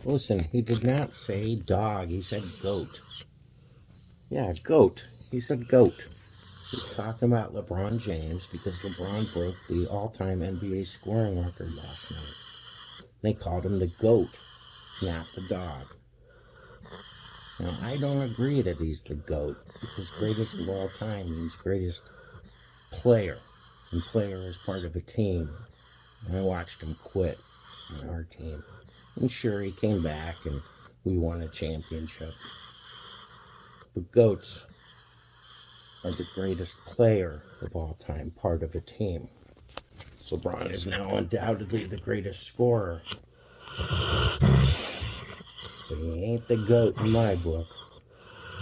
Listen, he did not say dog. He said goat. Yeah, goat. He said goat. He's talking about LeBron James because LeBron broke the all-time NBA scoring record last night. They called him the GOAT, not the dog. Now, I don't agree that he's the GOAT because greatest of all time means greatest player. And player is part of a team. And I watched him quit on our team. And sure, he came back and we won a championship. But GOATs are the greatest player of all time, part of a team. LeBron is now undoubtedly the greatest scorer. But he ain't the GOAT in my book.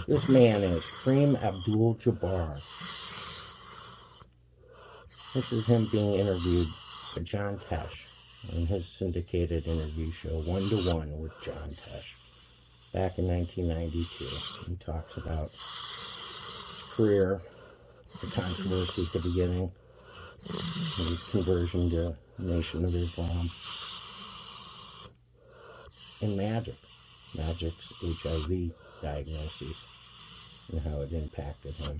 This man is Kareem Abdul Jabbar. This is him being interviewed by John Tesh on his syndicated interview show, 1 to 1 with John Tesh, back in 1992. He talks about his career, the controversy at the beginning, and his conversion to Nation of Islam, and Magic's HIV diagnosis, and how it impacted him.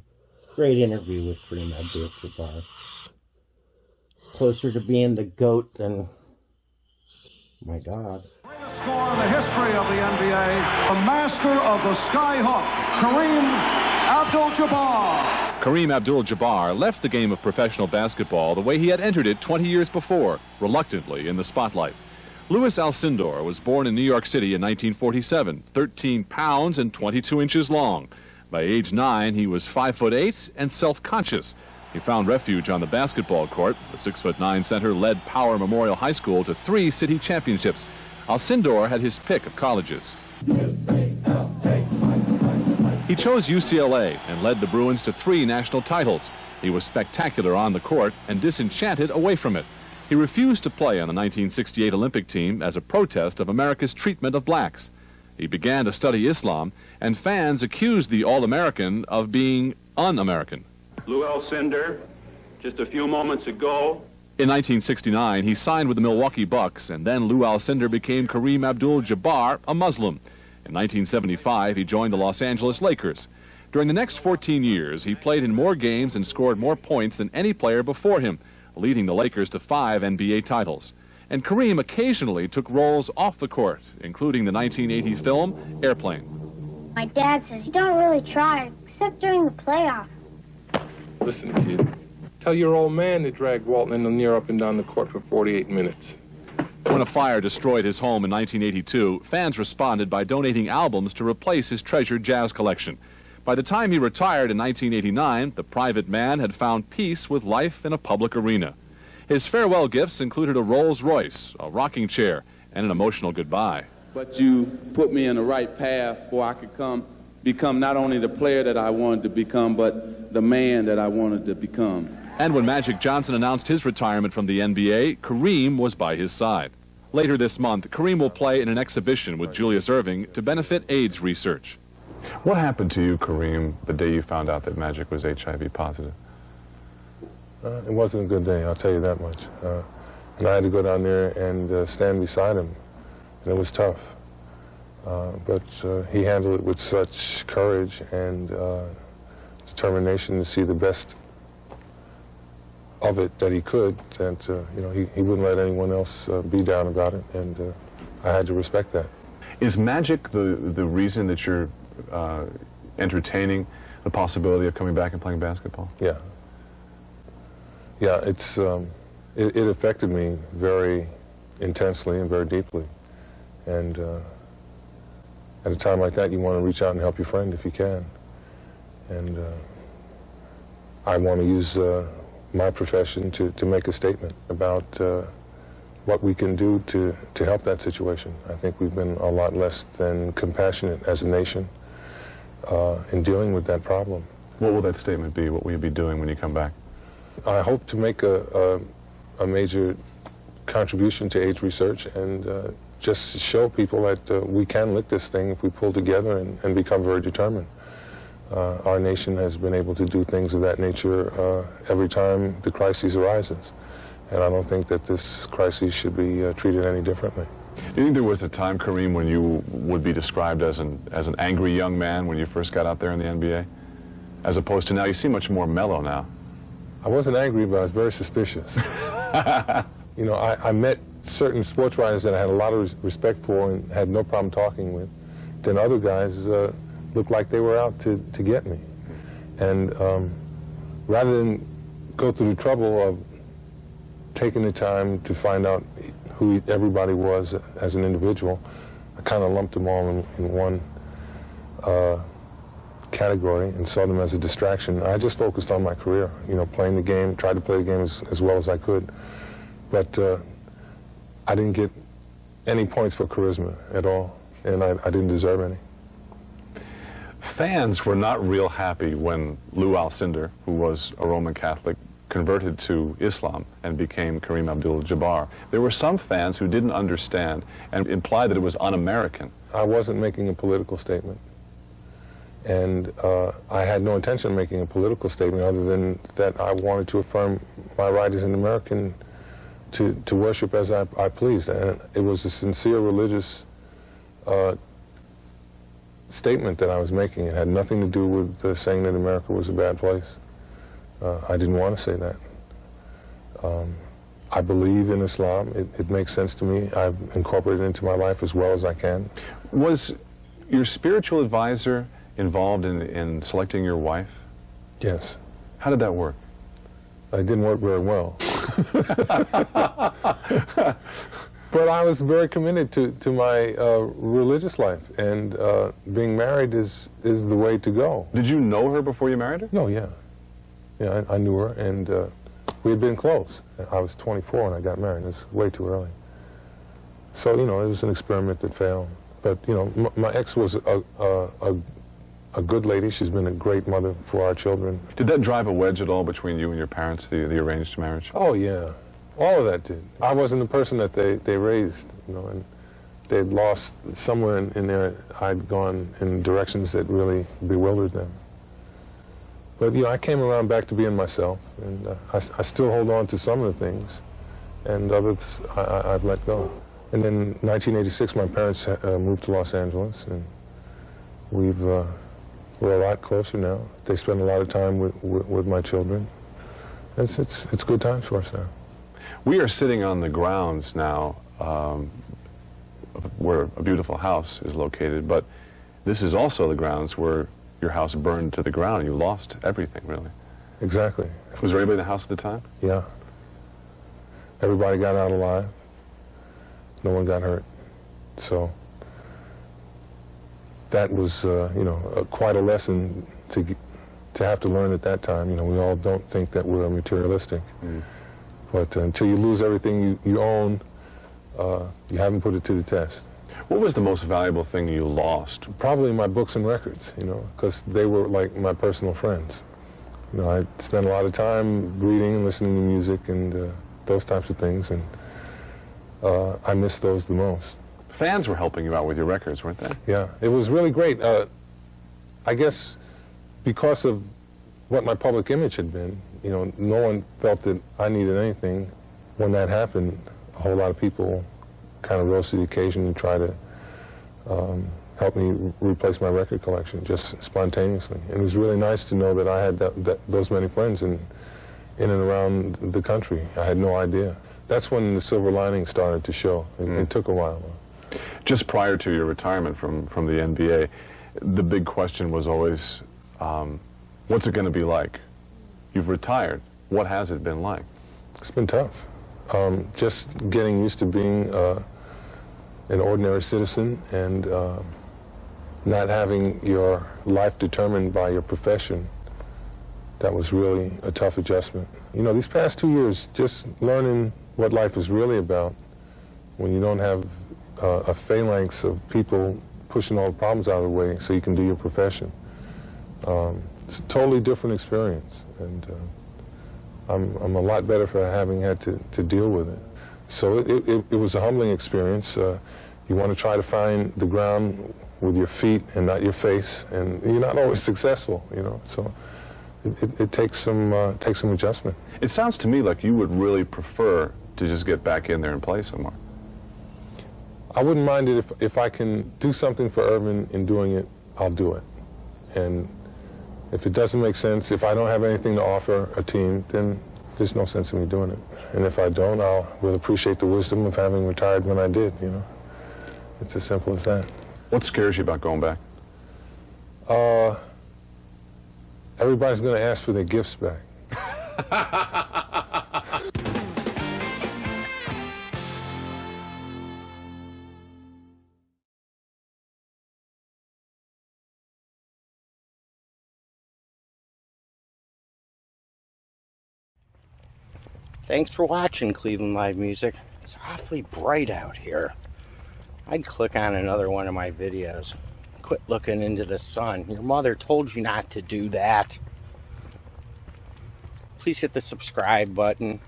Great interview with Kareem Abdul Jabbar. Closer to being the GOAT than my dog. Greatest scorer in the history of the NBA, the master of the skyhook, Kareem Abdul-Jabbar. Kareem Abdul-Jabbar left the game of professional basketball the way he had entered it 20 years before, reluctantly in the spotlight. Louis Alcindor was born in New York City in 1947, 13 pounds and 22 inches long. By age 9, he was 5'8" and self-conscious. He found refuge on the basketball court. The 6'9" center led Power Memorial High School to 3 city championships. Alcindor had his pick of colleges. He chose UCLA and led the Bruins to 3 national titles. He was spectacular on the court and disenchanted away from it. He refused to play on the 1968 Olympic team as a protest of America's treatment of blacks. He began to study Islam, and fans accused the All-American of being un-American. Lou Alcindor, just a few moments ago. In 1969, he signed with the Milwaukee Bucks, and then Lou Alcindor became Kareem Abdul-Jabbar, a Muslim. In 1975, he joined the Los Angeles Lakers. During the next 14 years, he played in more games and scored more points than any player before him, leading the Lakers to 5 NBA titles. And Kareem occasionally took roles off the court, including the 1980 film Airplane. My dad says you don't really try, except during the playoffs. Listen, kid, tell your old man to drag Walton and Lanier up and down the court for 48 minutes. When a fire destroyed his home in 1982, fans responded by donating albums to replace his treasured jazz collection. By the time he retired in 1989, the private man had found peace with life in a public arena. His farewell gifts included a Rolls Royce, a rocking chair, and an emotional goodbye. But you put me in the right path where I could become not only the player that I wanted to become, but the man that I wanted to become. And when Magic Johnson announced his retirement from the NBA, Kareem was by his side. Later this month, Kareem will play in an exhibition with Julius Erving to benefit AIDS research. What happened to you, Kareem, the day you found out that Magic was HIV positive? It wasn't a good day, I'll tell you that much. And I had to go down there and stand beside him, and it was tough. But he handled it with such courage and determination to see the best of it that he could, that you know, he wouldn't let anyone else be down about it, and I had to respect that. Is Magic the reason that you're entertaining the possibility of coming back and playing basketball? Yeah. Yeah, it affected me very intensely and very deeply. And at a time like that, you want to reach out and help your friend if you can. And I want to use my profession to make a statement about what we can do to help that situation. I think we've been a lot less than compassionate as a nation in dealing with that problem. What will that statement be? What will you be doing when you come back? I hope to make a major contribution to AIDS research and just show people that we can lick this thing if we pull together and become very determined. Our nation has been able to do things of that nature every time the crisis arises. And I don't think that this crisis should be treated any differently. Do you think there was a time, Kareem, when you would be described as an angry young man when you first got out there in the NBA? As opposed to now, you seem much more mellow now. I wasn't angry, but I was very suspicious. You know, I met certain sports writers that I had a lot of respect for and had no problem talking with. Then other guys looked like they were out to get me. And rather than go through the trouble of taking the time to find out who everybody was as an individual, I kind of lumped them all in one category and saw them as a distraction. I just focused on my career, you know, playing the game, tried to play the game as well as I could. But I didn't get any points for charisma at all, and I didn't deserve any. Fans were not real happy when Lou Alcindor, who was a Roman Catholic, converted to Islam and became Kareem Abdul Jabbar. There were some fans who didn't understand and implied that it was un-American. I wasn't making a political statement. And I had no intention of making a political statement other than that I wanted to affirm my right as an American to worship as I pleased. And it was a sincere religious statement that I was making. It had nothing to do with saying that America was a bad place. I didn't want to say that. I believe in Islam. It makes sense to me. I've incorporated it into my life as well as I can. Was your spiritual advisor involved in selecting your wife? Yes. How did that work? It didn't work very well. But I was very committed to my religious life, and being married is the way to go. Did you know her before you married her? No, yeah. Yeah, I knew her, and we had been close. I was 24 when I got married. It was way too early. So, you know, it was an experiment that failed. But, you know, my ex was a good lady. She's been a great mother for our children. Did that drive a wedge at all between you and your parents, the arranged marriage? Oh, yeah. All of that did. I wasn't the person that they raised, you know, and they'd lost somewhere in there. I'd gone in directions that really bewildered them. But, you know, I came around back to being myself, and I still hold on to some of the things, and others I've let go. And then in 1986, my parents moved to Los Angeles, and we're a lot closer now. They spend a lot of time with my children. It's good times for us now. We are sitting on the grounds now where a beautiful house is located, but this is also the grounds where your house burned to the ground. You lost everything, really. Exactly. Was there anybody in the house at the time? Yeah. Everybody got out alive. No one got hurt. So that was, you know, quite a lesson to have to learn at that time. You know, we all don't think that we're materialistic. Mm. But until you lose everything you own, you haven't put it to the test. What was the most valuable thing you lost? Probably my books and records, you know, because they were like my personal friends. You know, I spent a lot of time reading and listening to music and those types of things, and I miss those the most. Fans were helping you out with your records, weren't they? Yeah, it was really great. I guess because of what my public image had been, you know, no one felt that I needed anything. When that happened, a whole lot of people kind of rose to the occasion and tried to help me replace my record collection just spontaneously. And it was really nice to know that I had those many friends in and around the country. I had no idea. That's when the silver lining started to show. It took a while, though. Just prior to your retirement from the NBA, the big question was always, what's it going to be like? You've retired. What has it been like? It's been tough. Just getting used to being an ordinary citizen and not having your life determined by your profession. That was really a tough adjustment. You know, these past 2 years, just learning what life is really about when you don't have a phalanx of people pushing all the problems out of the way so you can do your profession. It's a totally different experience, and I'm a lot better for having had to deal with it. So it was a humbling experience. You want to try to find the ground with your feet and not your face, and you're not always successful, you know. So it takes some adjustment. It sounds to me like you would really prefer to just get back in there and play somewhere. I wouldn't mind it if I can do something for Irvin in doing it, I'll do it. And if it doesn't make sense, if I don't have anything to offer a team, then there's no sense in me doing it. And if I don't, will appreciate the wisdom of having retired when I did, you know. It's as simple as that. What scares you about going back? Everybody's going to ask for their gifts back. Thanks for watching Cleveland Live Music. It's awfully bright out here. I'd click on another one of my videos. Quit looking into the sun. Your mother told you not to do that. Please hit the subscribe button.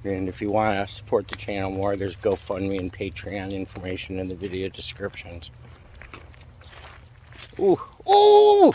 And if you want to support the channel more, there's GoFundMe and Patreon information in the video descriptions. Ooh, ooh!